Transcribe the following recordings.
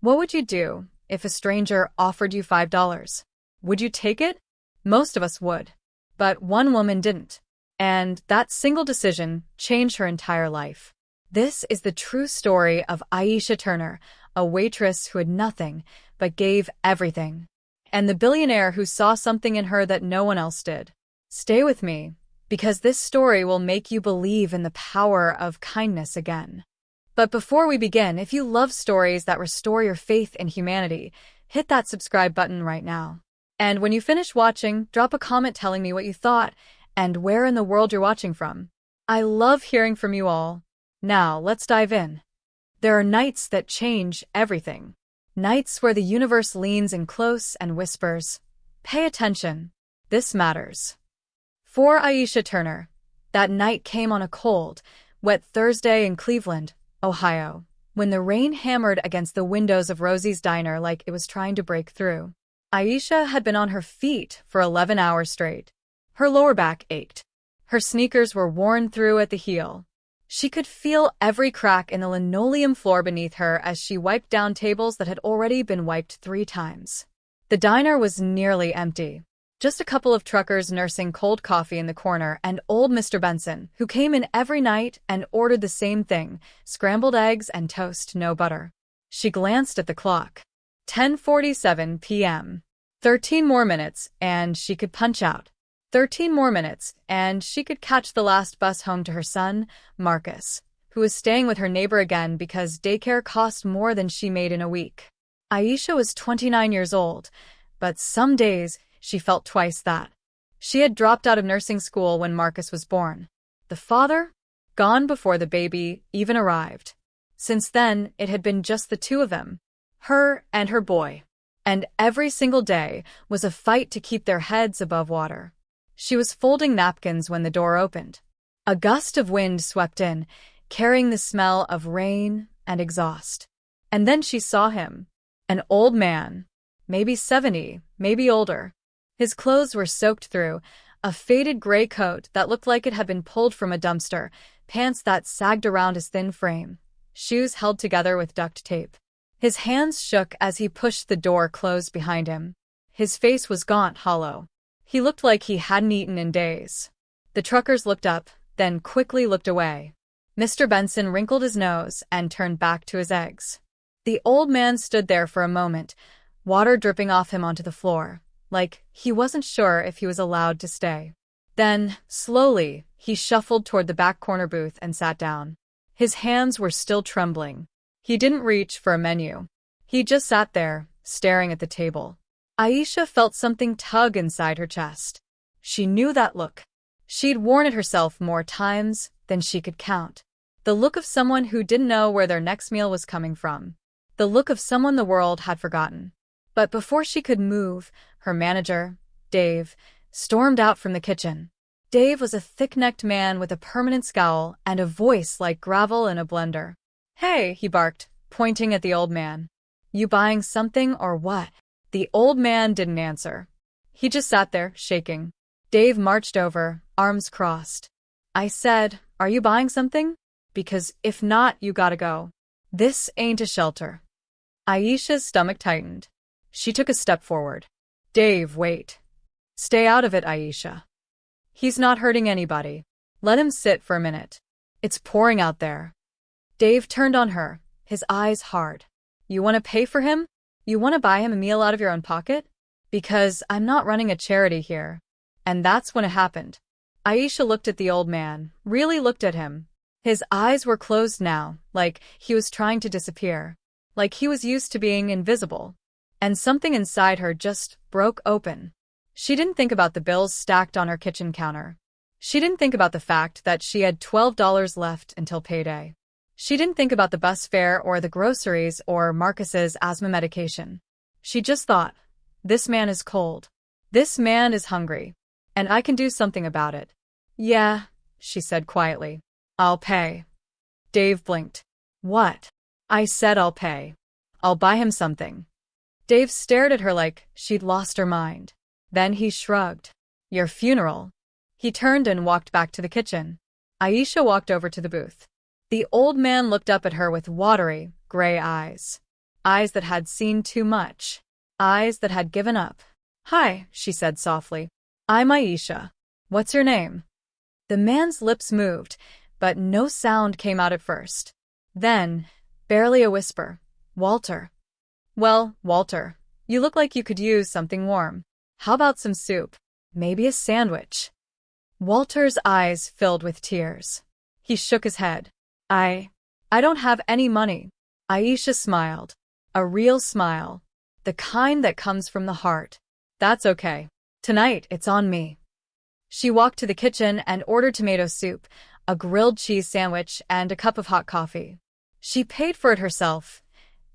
What would you do if a stranger offered you $5? Would you take it? Most of us would. But one woman didn't. And that single decision changed her entire life. This is the true story of Aisha Turner, a waitress who had nothing but gave everything, and the billionaire who saw something in her that no one else did. Stay with me, because this story will make you believe in the power of kindness again. But before we begin, if you love stories that restore your faith in humanity, hit that subscribe button right now. And when you finish watching, drop a comment telling me what you thought and where in the world you're watching from. I love hearing from you all. Now, let's dive in. There are nights that change everything. Nights where the universe leans in close and whispers, "Pay attention. This matters." For Aisha Turner, that night came on a cold, wet Thursday in Cleveland, Ohio, when the rain hammered against the windows of Rosie's diner like it was trying to break through. Aisha had been on her feet for 11 hours straight. Her lower back ached. Her sneakers were worn through at the heel. She could feel every crack in the linoleum floor beneath her as she wiped down tables that had already been wiped 3 times. The diner was nearly empty. Just a couple of truckers nursing cold coffee in the corner and old Mr. Benson, who came in every night and ordered the same thing, scrambled eggs and toast, no butter. She glanced at the clock. 10:47 p.m. 13 more minutes, and she could punch out. 13 more minutes, and she could catch the last bus home to her son, Marcus, who was staying with her neighbor again because daycare cost more than she made in a week. Aisha was 29 years old, but some days she felt twice that. She had dropped out of nursing school when Marcus was born. The father? Gone before the baby even arrived. Since then, it had been just the two of them, her and her boy. And every single day was a fight to keep their heads above water. She was folding napkins when the door opened. A gust of wind swept in, carrying the smell of rain and exhaust. And then she saw him. An old man, maybe 70, maybe older. His clothes were soaked through, a faded gray coat that looked like it had been pulled from a dumpster, pants that sagged around his thin frame, shoes held together with duct tape. His hands shook as he pushed the door closed behind him. His face was gaunt, hollow. He looked like he hadn't eaten in days. The truckers looked up, then quickly looked away. Mr. Benson wrinkled his nose and turned back to his eggs. The old man stood there for a moment, water dripping off him onto the floor, like he wasn't sure if he was allowed to stay. Then, slowly, he shuffled toward the back corner booth and sat down. His hands were still trembling. He didn't reach for a menu. He just sat there, staring at the table. Aisha felt something tug inside her chest. She knew that look. She'd worn it herself more times than she could count. The look of someone who didn't know where their next meal was coming from. The look of someone the world had forgotten. But before she could move, her manager, Dave, stormed out from the kitchen. Dave was a thick-necked man with a permanent scowl and a voice like gravel in a blender. "Hey," he barked, pointing at the old man. "You buying something or what?" The old man didn't answer. He just sat there, shaking. Dave marched over, arms crossed. "I said, are you buying something? Because if not, you gotta go. This ain't a shelter." Aisha's stomach tightened. She took a step forward. "Dave, wait. Stay out of it, Aisha. He's not hurting anybody. Let him sit for a minute. It's pouring out there." Dave turned on her, his eyes hard. "You want to pay for him? You want to buy him a meal out of your own pocket? Because I'm not running a charity here." And that's when it happened. Aisha looked at the old man, really looked at him. His eyes were closed now, like he was trying to disappear. Like he was used to being invisible. And something inside her just broke open. She didn't think about the bills stacked on her kitchen counter. She didn't think about the fact that she had $12 left until payday. She didn't think about the bus fare or the groceries or Marcus's asthma medication. She just thought, this man is cold. This man is hungry. And I can do something about it. "Yeah," she said quietly. "I'll pay." Dave blinked. "What?" "I said I'll pay. I'll buy him something." Dave stared at her like she'd lost her mind. Then he shrugged. "Your funeral." He turned and walked back to the kitchen. Aisha walked over to the booth. The old man looked up at her with watery, gray eyes. eyes that had seen too much, eyes that had given up. "Hi," she said softly. "I'm Aisha. What's your name?" The man's lips moved, but no sound came out at first. Then, barely a whisper, "Walter." "Well, Walter, you look like you could use something warm. How about some soup? Maybe a sandwich?" Walter's eyes filled with tears. He shook his head. I don't have any money." Aisha smiled. A real smile. The kind that comes from the heart. "That's okay. Tonight, it's on me." She walked to the kitchen and ordered tomato soup, a grilled cheese sandwich, and a cup of hot coffee. She paid for it herself,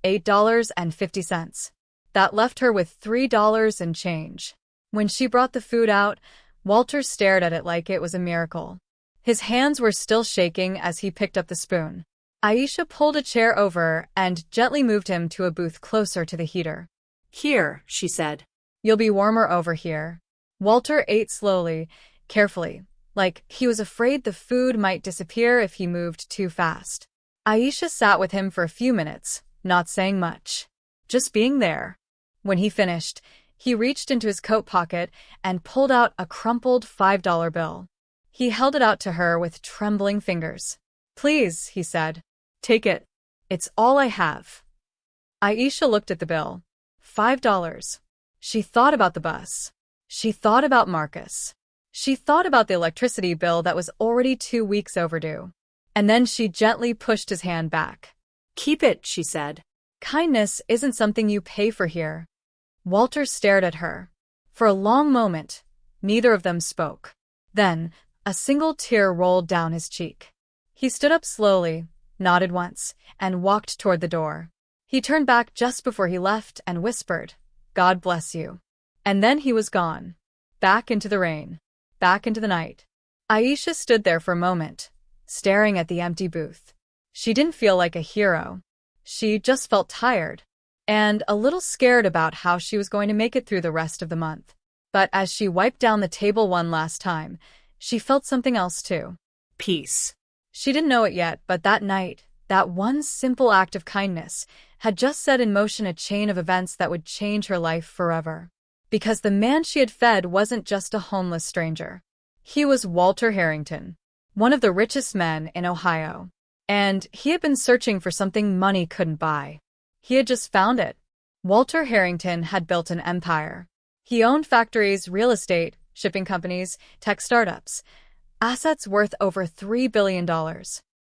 $8.50. That left her with $3 and change. When she brought the food out, Walter stared at it like it was a miracle. His hands were still shaking as he picked up the spoon. Aisha pulled a chair over and gently moved him to a booth closer to the heater. "Here," she said. "You'll be warmer over here." Walter ate slowly, carefully, like he was afraid the food might disappear if he moved too fast. Aisha sat with him for a few minutes, not saying much, just being there. When he finished, he reached into his coat pocket and pulled out a crumpled $5 bill. He held it out to her with trembling fingers. "Please," he said, "take it. It's all I have." Aisha looked at the bill. $5. She thought about the bus. She thought about Marcus. She thought about the electricity bill that was already 2 weeks overdue. And then she gently pushed his hand back. "Keep it," she said. "Kindness isn't something you pay for here." Walter stared at her. For a long moment, neither of them spoke. Then, a single tear rolled down his cheek. He stood up slowly, nodded once, and walked toward the door. He turned back just before he left and whispered, "God bless you." And then he was gone. Back into the rain. Back into the night. Aisha stood there for a moment, staring at the empty booth. She didn't feel like a hero. She just felt tired, and a little scared about how she was going to make it through the rest of the month. But as she wiped down the table one last time, she felt something else too. Peace. She didn't know it yet, but that night, that one simple act of kindness had just set in motion a chain of events that would change her life forever. Because the man she had fed wasn't just a homeless stranger. He was Walter Harrington, one of the richest men in Ohio. And he had been searching for something money couldn't buy. He had just found it. Walter Harrington had built an empire. He owned factories, real estate, shipping companies, tech startups, assets worth over $3 billion.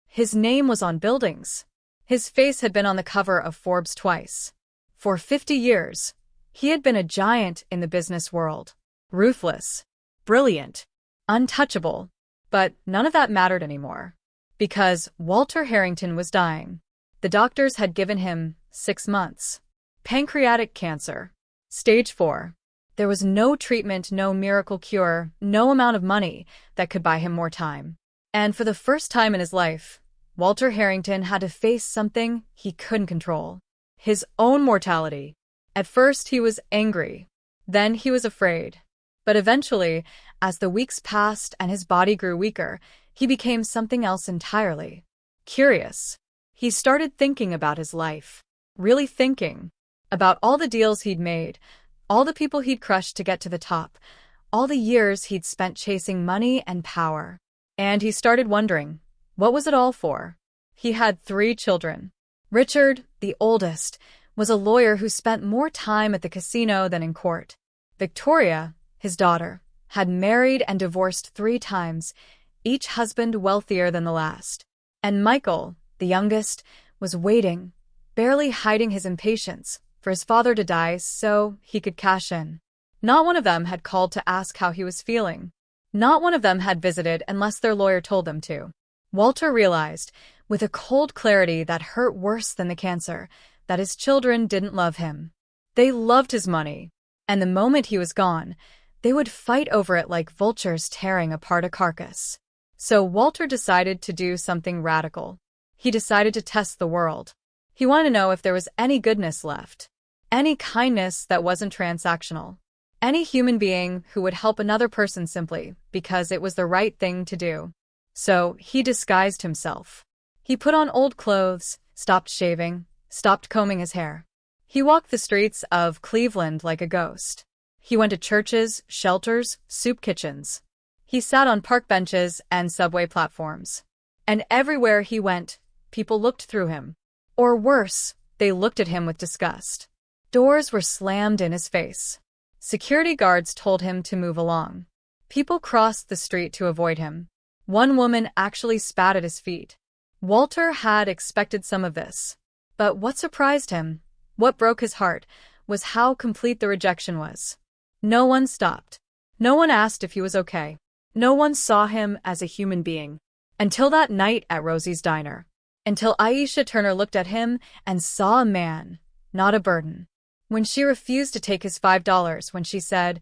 His name was on buildings. His face had been on the cover of Forbes twice. For 50 years, he had been a giant in the business world. Ruthless, brilliant, untouchable. But none of that mattered anymore. Because Walter Harrington was dying. The doctors had given him 6 months. Pancreatic cancer. Stage 4. There was no treatment, no miracle cure, no amount of money that could buy him more time. And for the first time in his life, Walter Harrington had to face something he couldn't control. His own mortality. At first he was angry. Then he was afraid. But eventually, as the weeks passed and his body grew weaker, he became something else entirely. Curious. He started thinking about his life. Really thinking. About all the deals he'd made, all the people he'd crushed to get to the top, all the years he'd spent chasing money and power. And he started wondering, what was it all for? He had 3 children. Richard, the oldest, was a lawyer who spent more time at the casino than in court. Victoria, his daughter, had married and divorced 3 times, each husband wealthier than the last. And Michael, the youngest, was waiting, barely hiding his impatience, for his father to die so he could cash in. Not one of them had called to ask how he was feeling. Not one of them had visited unless their lawyer told them to. Walter realized, with a cold clarity that hurt worse than the cancer, that his children didn't love him. They loved his money. And the moment he was gone, they would fight over it like vultures tearing apart a carcass. So Walter decided to do something radical. He decided to test the world. He wanted to know if there was any goodness left. Any kindness that wasn't transactional. Any human being who would help another person simply because it was the right thing to do. So he disguised himself. He put on old clothes, stopped shaving, stopped combing his hair. He walked the streets of Cleveland like a ghost. He went to churches, shelters, soup kitchens. He sat on park benches and subway platforms. And everywhere he went, people looked through him. Or worse, they looked at him with disgust. Doors were slammed in his face. Security guards told him to move along. People crossed the street to avoid him. One woman actually spat at his feet. Walter had expected some of this. But what surprised him, what broke his heart, was how complete the rejection was. No one stopped. No one asked if he was okay. No one saw him as a human being. Until that night at Rosie's diner. Until Aisha Turner looked at him and saw a man, not a burden. When she refused to take his $5, when she said,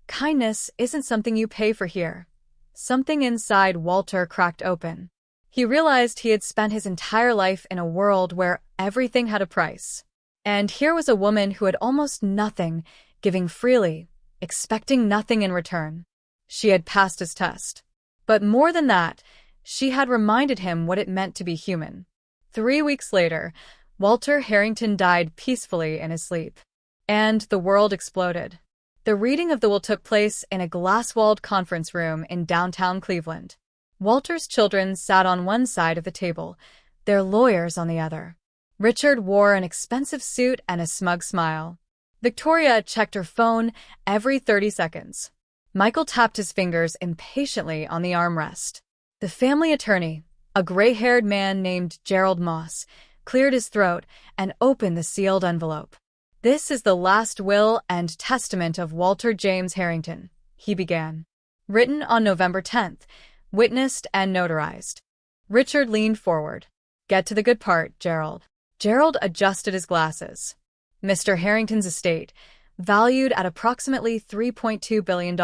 "Kindness isn't something you pay for here." Something inside Walter cracked open. He realized he had spent his entire life in a world where everything had a price. And here was a woman who had almost nothing, giving freely, expecting nothing in return. She had passed his test. But more than that, she had reminded him what it meant to be human. 3 weeks later, Walter Harrington died peacefully in his sleep. And the world exploded. The reading of the will took place in a glass-walled conference room in downtown Cleveland. Walter's children sat on one side of the table, their lawyers on the other. Richard wore an expensive suit and a smug smile. Victoria checked her phone every 30 seconds. Michael tapped his fingers impatiently on the armrest. The family attorney, a gray-haired man named Gerald Moss, cleared his throat and opened the sealed envelope. "This is the last will and testament of Walter James Harrington," he began. "Written on November 10th, witnessed and notarized." Richard leaned forward. "Get to the good part, Gerald." Gerald adjusted his glasses. "Mr. Harrington's estate, valued at approximately $3.2 billion,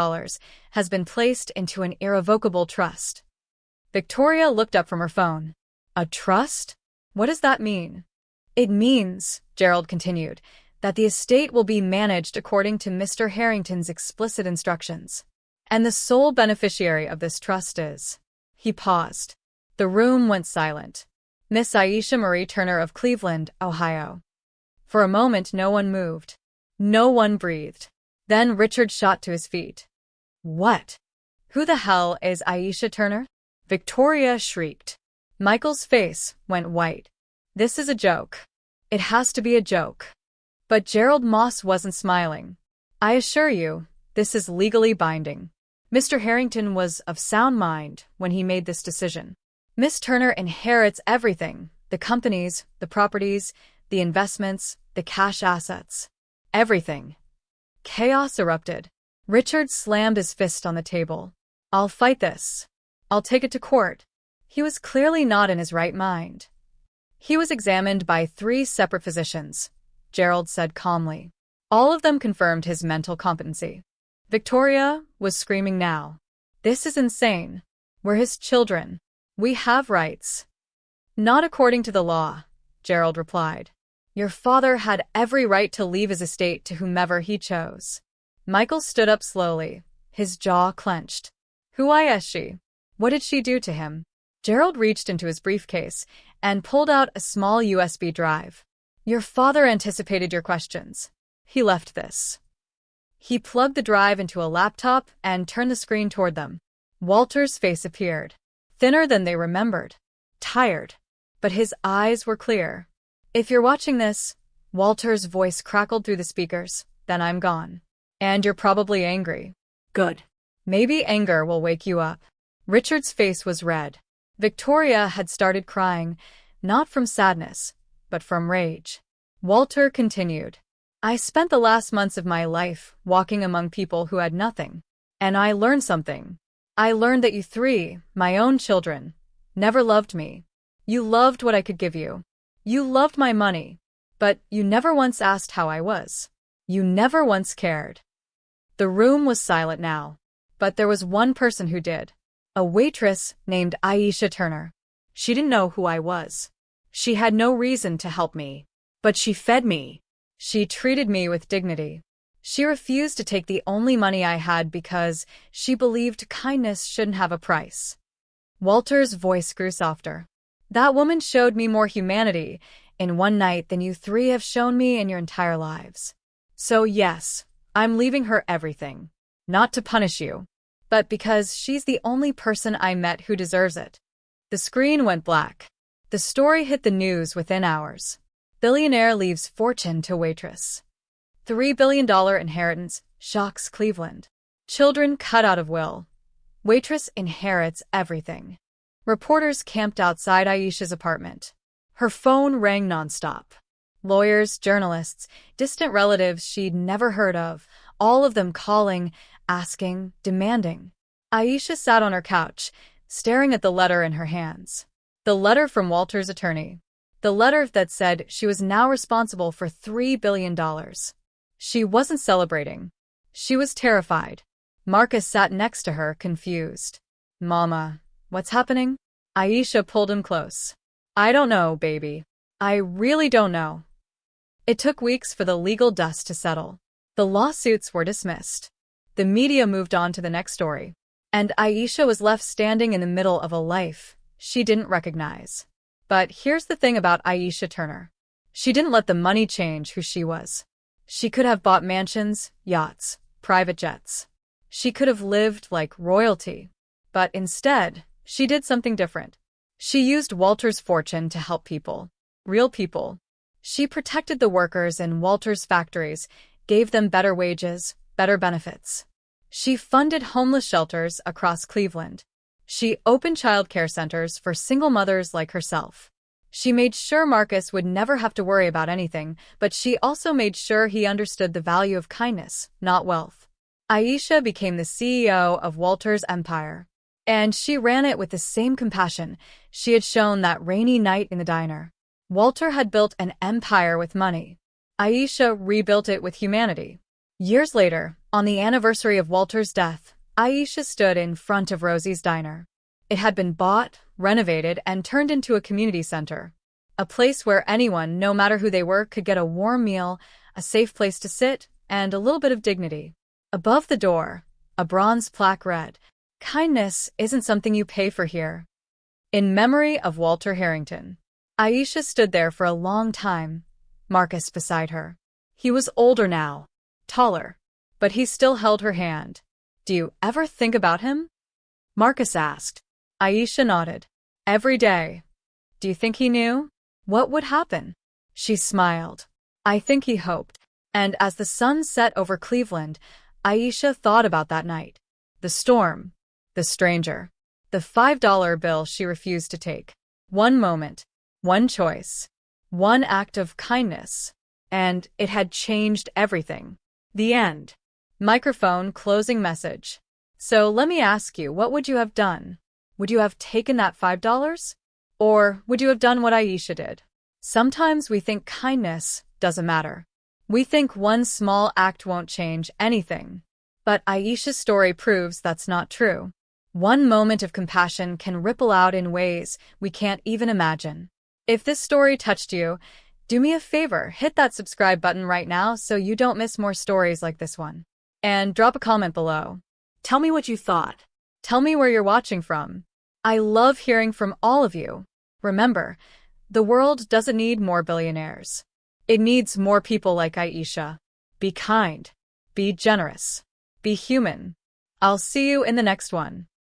has been placed into an irrevocable trust." Victoria looked up from her phone. "A trust? What does that mean?" "It means," Gerald continued, "that the estate will be managed according to Mr. Harrington's explicit instructions. And the sole beneficiary of this trust is—" He paused. The room went silent. Miss Aisha Marie Turner of Cleveland, Ohio. For a moment, no one moved. No one breathed. Then Richard shot to his feet. "What? Who the hell is Aisha Turner?" Victoria shrieked. Michael's face went white. "This is a joke. It has to be a joke." But Gerald Moss wasn't smiling. "I assure you, this is legally binding. Mr. Harrington was of sound mind when he made this decision. Miss Turner inherits everything, the companies, the properties, the investments, the cash assets. Everything." Chaos erupted. Richard slammed his fist on the table. "I'll fight this. I'll take it to court." He was clearly not in his right mind. "He was examined by 3 separate physicians," Gerald said calmly. "All of them confirmed his mental competency." Victoria was screaming now. "This is insane. We're his children. We have rights." "Not according to the law," Gerald replied. "Your father had every right to leave his estate to whomever he chose." Michael stood up slowly, his jaw clenched. "Who is she? What did she do to him?" Gerald reached into his briefcase and pulled out a small USB drive. "Your father anticipated your questions. He left this." He plugged the drive into a laptop and turned the screen toward them. Walter's face appeared. Thinner than they remembered. Tired. But his eyes were clear. "If you're watching this," Walter's voice crackled through the speakers, "then I'm gone. And you're probably angry." "Good. Maybe anger will wake you up." Richard's face was red. Victoria had started crying, not from sadness, but from rage. Walter continued. "I spent the last months of my life walking among people who had nothing. And I learned something. I learned that you 3, my own children, never loved me. You loved what I could give you. You loved my money. But you never once asked how I was. You never once cared." The room was silent now. But there was one person who did. A waitress named Aisha Turner. She didn't know who I was. She had no reason to help me. But she fed me. She treated me with dignity. She refused to take the only money I had because she believed kindness shouldn't have a price. Walter's voice grew softer. "That woman showed me more humanity in one night than you three have shown me in your entire lives. So yes, I'm leaving her everything. Not to punish you, but because she's the only person I met who deserves it." The screen went black. The story hit the news within hours. Billionaire leaves fortune to Waitress. $3 billion inheritance shocks Cleveland. Children cut out of will. Waitress inherits everything. Reporters camped outside Aisha's apartment. Her phone rang nonstop. Lawyers, journalists, distant relatives she'd never heard of, all of them calling, asking, demanding. Aisha sat on her couch, staring at the letter in her hands. The letter from Walter's attorney. The letter that said she was now responsible for $3 billion. She wasn't celebrating. She was terrified. Marcus sat next to her, confused. "Mama, what's happening?" Aisha pulled him close. "I don't know, baby. I really don't know." It took weeks for the legal dust to settle. The lawsuits were dismissed. The media moved on to the next story. And Aisha was left standing in the middle of a life she didn't recognize. But here's the thing about Aisha Turner. She didn't let the money change who she was. She could have bought mansions, yachts, private jets. She could have lived like royalty. But instead, she did something different. She used Walter's fortune to help people. Real people. She protected the workers in Walter's factories, gave them better wages, better benefits. She funded homeless shelters across Cleveland. She opened childcare centers for single mothers like herself. She made sure Marcus would never have to worry about anything, but she also made sure he understood the value of kindness, not wealth. Aisha became the CEO of Walter's empire. And she ran it with the same compassion she had shown that rainy night in the diner. Walter had built an empire with money. Aisha rebuilt it with humanity. Years later, on the anniversary of Walter's death, Aisha stood in front of Rosie's diner. It had been bought, renovated, and turned into a community center. A place where anyone, no matter who they were, could get a warm meal, a safe place to sit, and a little bit of dignity. Above the door, a bronze plaque read, "Kindness isn't something you pay for here." In memory of Walter Harrington. Aisha stood there for a long time, Marcus beside her. He was older now, taller, but he still held her hand. "Do you ever think about him?" Marcus asked. Aisha nodded. "Every day." "Do you think he knew what would happen?" She smiled. "I think he hoped." And as the sun set over Cleveland, Aisha thought about that night. The storm. The stranger. The $5 bill she refused to take. One moment. One choice. One act of kindness. And it had changed everything. The end. Microphone closing message. So let me ask you, what would you have done? Would you have taken that $5? Or would you have done what Aisha did? Sometimes we think kindness doesn't matter. We think one small act won't change anything. But Aisha's story proves that's not true. One moment of compassion can ripple out in ways we can't even imagine. If this story touched you, do me a favor, hit that subscribe button right now so you don't miss more stories like this one. And drop a comment below. Tell me what you thought. Tell me where you're watching from. I love hearing from all of you. Remember, the world doesn't need more billionaires. It needs more people like Aisha. Be kind. Be generous. Be human. I'll see you in the next one.